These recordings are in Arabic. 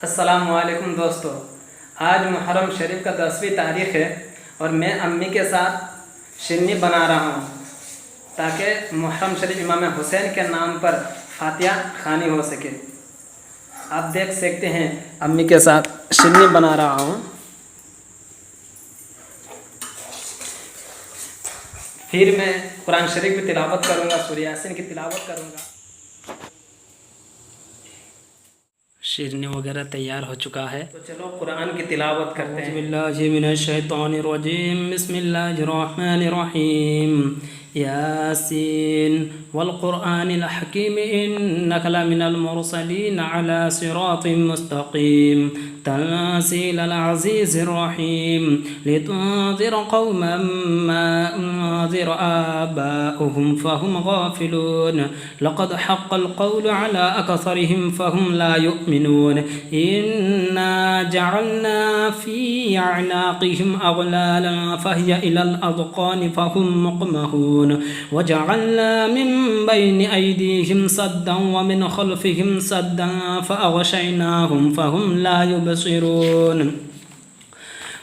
अस्सलामुअलैकुम दोस्तों, आज मुहर्रम शरीफ का 10वीं तारीख़ है और मैं अम्मी के साथ शिन्नी बना रहा हूँ ताकि मुहर्रम शरीफ इमाम हुसैन के नाम पर फातिहा खानी हो सके। आप देख सकते हैं अम्मी के साथ शिन्नी बना रहा हूँ। फिर मैं कुरान शरीफ की तिलावत करूँगा, सूरह यासीन की तिलावत करूँगा। शिरनी वगैरह तैयार हो चुका है, तो चलो कुरान की तिलावत करते हैं। बिस्मिल्लाहिर्रहमानिर्रहीम, बिस्मिल्लाहिर्रहमानिर्रहीम। यासीन वल क़ुरआनिल हकीम इन्नका लमिनल मुरसलीन अला सिरातिम मुस्तक़ीम तंज़ीलल अज़ीज़िर रहीम लितुन्ज़िर क़ौमन मा उन्ज़िर आबाउहुम फ़हुम गाफ़िलून लक़द हक़्क़ल क़ौलु अला अक्सरिहिम फ़हुम ला युमिनून इन्ना जअलना फ़ी अअनाक़िहिम अग़लालन फ़हिय इलल अज़क़ानि फ़हुम मुक़महून वजअलना मिन बैनि अयदीहिम सद्दन व मिन ख़ल्फ़िहिम सद्दन फ़अग़शयनाहुम फ़हुम ला युबसिरून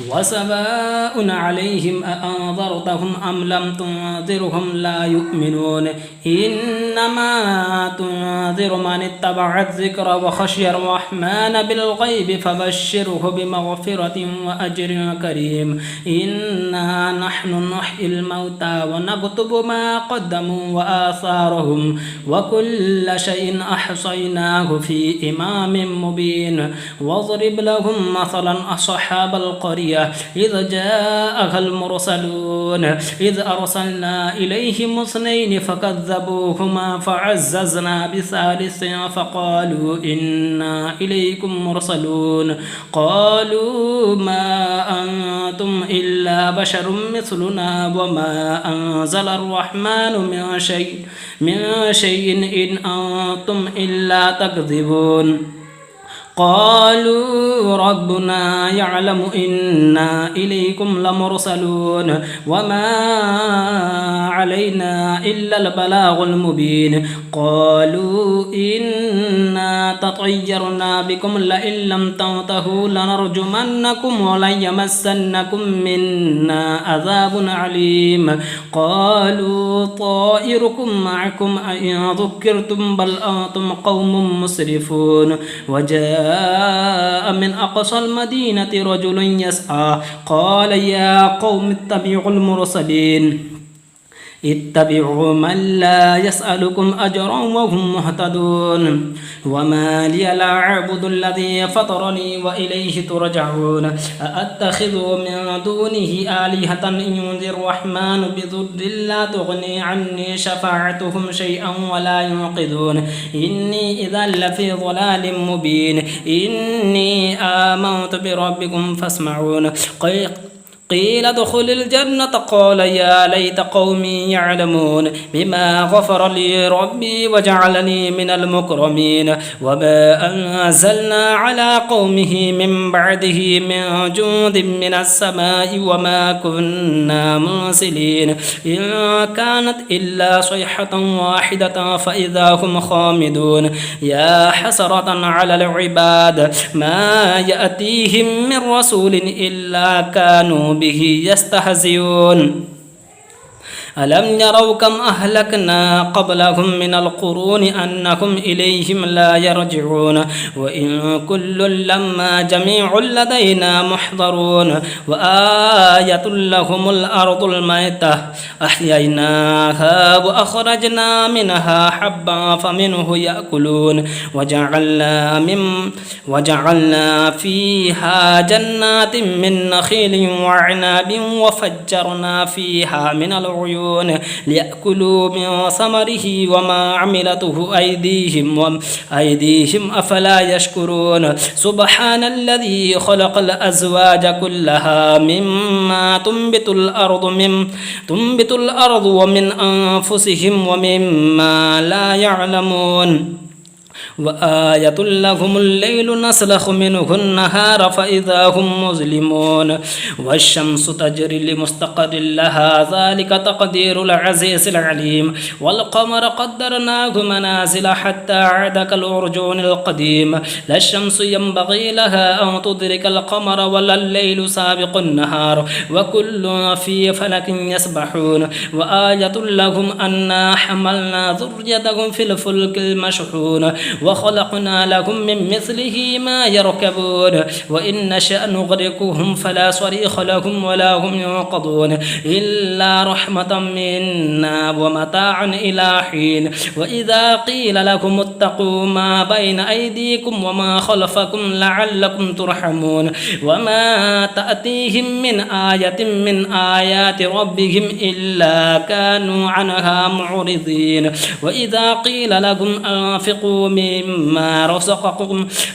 वसवाउन अलैहिम अअंज़रतहुम अम लम तुंज़िरहुम ला युमिनून इन्नमा तुंज़िरु मन इत्तबअ ज़िक्र व ख़शियर रहमान बिलग़ैबि फ़बश्शिरहु बिमग़फ़िरतिन व अज्रिन करीम इन्ना नहनु नुह्यिल मौता व नक्तुबु मा क़द्दमू व आसारहुम व कुल्ल शैइन अहसयनाहु फ़ी इमामिन मुबीन वज़रिब लहुम मसलन अस्हाबल क़रियह إذ جاءها المرسلون إذ أرسلنا إليهم اثنين فكذبوهما فعززنا بثالث فقالوا إنا إليكم مرسلون قالوا ما أنتم إلا بشر مثلنا وما أنزل الرحمن من شيء إن أنتم إلا تكذبون قالوا ربنا يعلم إنا إليكم لمرسلون وما علينا إلا البلاغ المبين قالوا إنا تطيرنا بكم لئن لم تنتهوا لنرجمنكم وليمسنكم منا عذاب عليم قالوا طائركم معكم أئن ذكرتم بل أنتم قوم مسرفون وجاء من أقصى المدينة رجل يسعى قال يا قوم اتبعوا المرسلين اتبعوا من لا يسألكم أجرا وهم مهتدون وما لي لا أعبد الذي فطرني وإليه ترجعون أأتخذ من دونه آلهة إن ينذر الرحمن بضر لا تغني عني شفاعتهم شيئا ولا ينقذون إني إذا لفي ضلال مبين إني آمنت بربكم فاسمعون قيل ادخل الجنة قال يا ليت قومي يعلمون بما غفر لي ربي وجعلني من المكرمين وما أنزلنا على قومه من بعده من جند من السماء وما كنا منزلين إن كانت إلا صيحة واحدة فإذا هم خامدون يا حسرة على العباد ما يأتيهم من رسول إلا كانوا به يستهزئون ألم يروا كم أهلكنا قبلهم من القرون أنهم إليهم لا يرجعون وإن كل لما جميع لدينا محضرون وآية لهم الأرض الميتة أحييناها وأخرجنا منها حبا فمنه يأكلون وجعلنا فيها جنات من نخيل وعناب وفجرنا فيها من العيون ليأكلوا من ثمره وما عملته أيديهم أفلا يشكرون سبحان الذي خلق الأزواج كلها مما تنبت الأرض ومن أنفسهم ومما لا يعلمون وآية لهم الليل نسلخ منه النهار فإذا هم مظلمون والشمس تجري لمستقر لها ذلك تقدير العزيز العليم والقمر قدرناه منازل حتى عاد كالعرجون القديم لا الشمس ينبغي لها أن تدرك القمر ولا الليل سابق النهار وكل في فلك يسبحون وآية لهم أنا حملنا ذريتهم في الفلك المشحون وخلقنا لهم من مثله ما يركبون وإن نشأ نغرقهم فلا صريخ لهم ولا هم ينقذون إلا رحمة منا ومتاعا إلى حين وإذا قيل لكم اتقوا ما بين أيديكم وما خلفكم لعلكم ترحمون وما تأتيهم من آية من آيات ربهم إلا كانوا عنها معرضين وإذا قيل لهم أنفقوا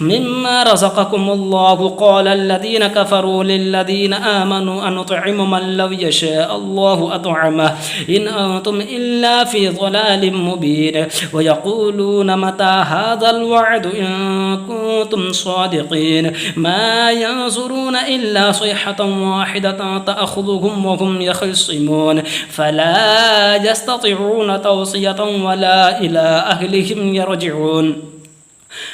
مما رزقكم الله قال الذين كفروا للذين آمنوا أنطعم من لو يشاء الله أطعمه إن أنتم إلا في ضلال مبين ويقولون متى هذا الوعد إن كنتم صادقين ما ينظرون إلا صيحة واحدة تأخذهم وهم يخصمون فلا يستطيعون توصية ولا إلى أهلهم يرجعون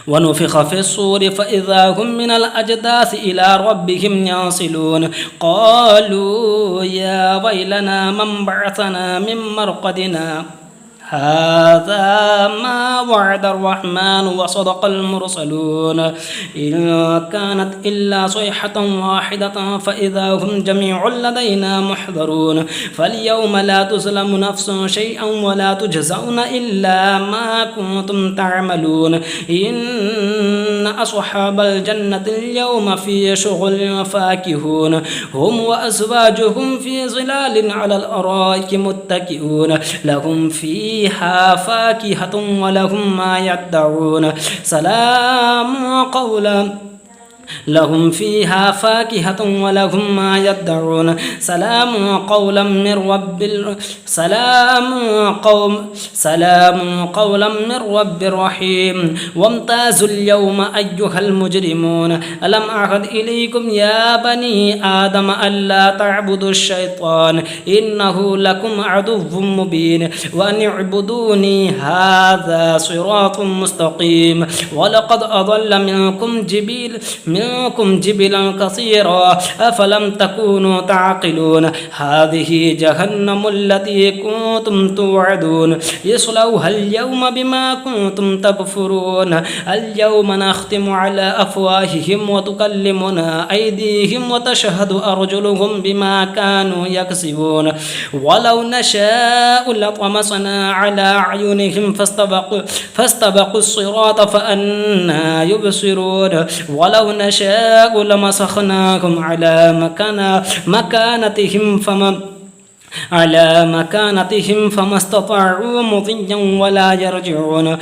ونفخ في الصور فإذا هم من الأجداث إلى ربهم ينصلون قالوا يا ويلنا من بعثنا من مرقدنا هذا ما وعد الرحمن وصدق المرسلون إن كانت إلا صيحة واحدة فإذا هم جميع لدينا محضرون فاليوم لا تظلم نفس شيئا ولا تجزون إلا ما كنتم تعملون إن أصحاب الجنة اليوم في شغل فاكهون هم وأزواجهم في ظلال على الأرائك متكئون لهم فيها فاكهة ولهم ما يدعون سلام قولا لهم فيها فاكهة ولهم ما يدعون سلام قولا من رب رحيم وامتازوا اليوم أيها المجرمون ألم أعهد إليكم يا بني آدم ألا تعبدوا الشيطان إنه لكم عدو مبين وأن اعبدوني هذا صراط مستقيم ولقد أضل منكم جبلا كثيرا أفلم تكونوا تعقلون هذه جهنم التي كنتم توعدون يصلوها اليوم بما كنتم تكفرون اليوم نختم على أفواههم وتكلمنا أيديهم وتشهد أرجلهم بما كانوا يكسبون ولو نشاء لطمسنا على أعينهم فاستبقوا الصراط فأنا يبصرون ولو نشاء لمسخناهم على مكانتهم فما استطاعوا مضيا ولا يرجعون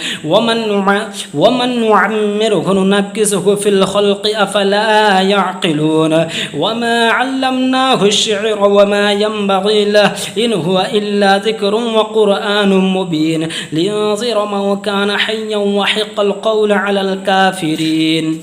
ومن نعمره ننكسه في الخلق أفلا يعقلون وما علمناه الشعر وما ينبغي له إن هو إلا ذكر وقرآن مبين لينذر من كان حيا وحق القول على الكافرين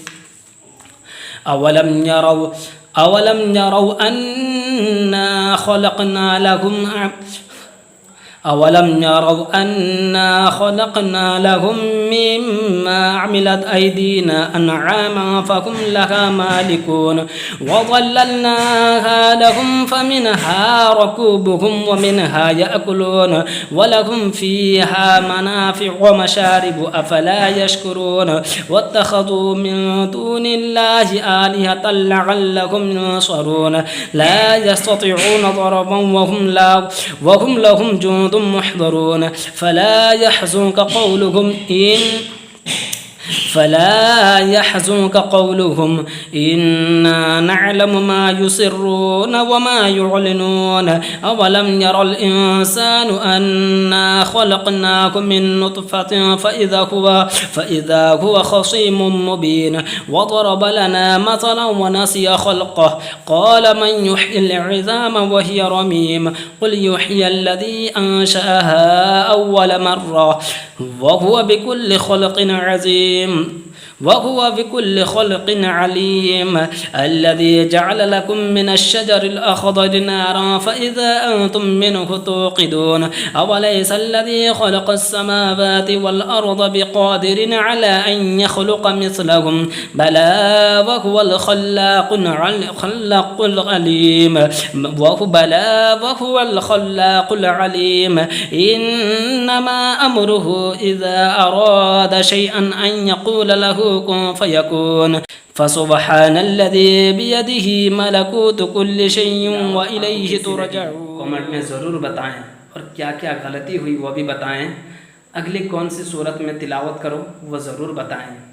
أولم يروا أنا خلقنا لهم مما عملت أيدينا أنعاما فهم لها مالكون وظللناها لهم فمنها ركوبهم ومنها يأكلون ولهم فيها منافع ومشارب أفلا يشكرون واتخذوا من دون الله آلهة لعلهم ينصرون لا يستطيعون ضربا وهم لهم جند محضرون فلا يحزنك قولهم فلا يحزنك قولهم إنا نعلم ما يسرون وما يعلنون أولم ير الإنسان أنا خلقناكم من نطفة فإذا هو خصيم مبين وضرب لنا مثلا ونسي خلقه قال من يحيي العظام وهي رميم قل يحيي الذي أنشأها أول مرة وهو بكل خلق عليم الذي جعل لكم من الشجر الأخضر نارا فإذا أنتم منه توقدون أوليس الذي خلق السماوات والأرض بقادر على أن يخلق مثلهم بلى وهو الخلاق العليم إنما أمره إذا أراد شيئا أن يقول له كن فيكون فسبحان الذي بيده ملكوت كل شيء وإليه ترجعون। कमेंट में ज़रूर बताएं और क्या क्या गलती हुई वो भी बताएं। अगली कौन सी सूरत में तिलावत करो वो ज़रूर बताएं।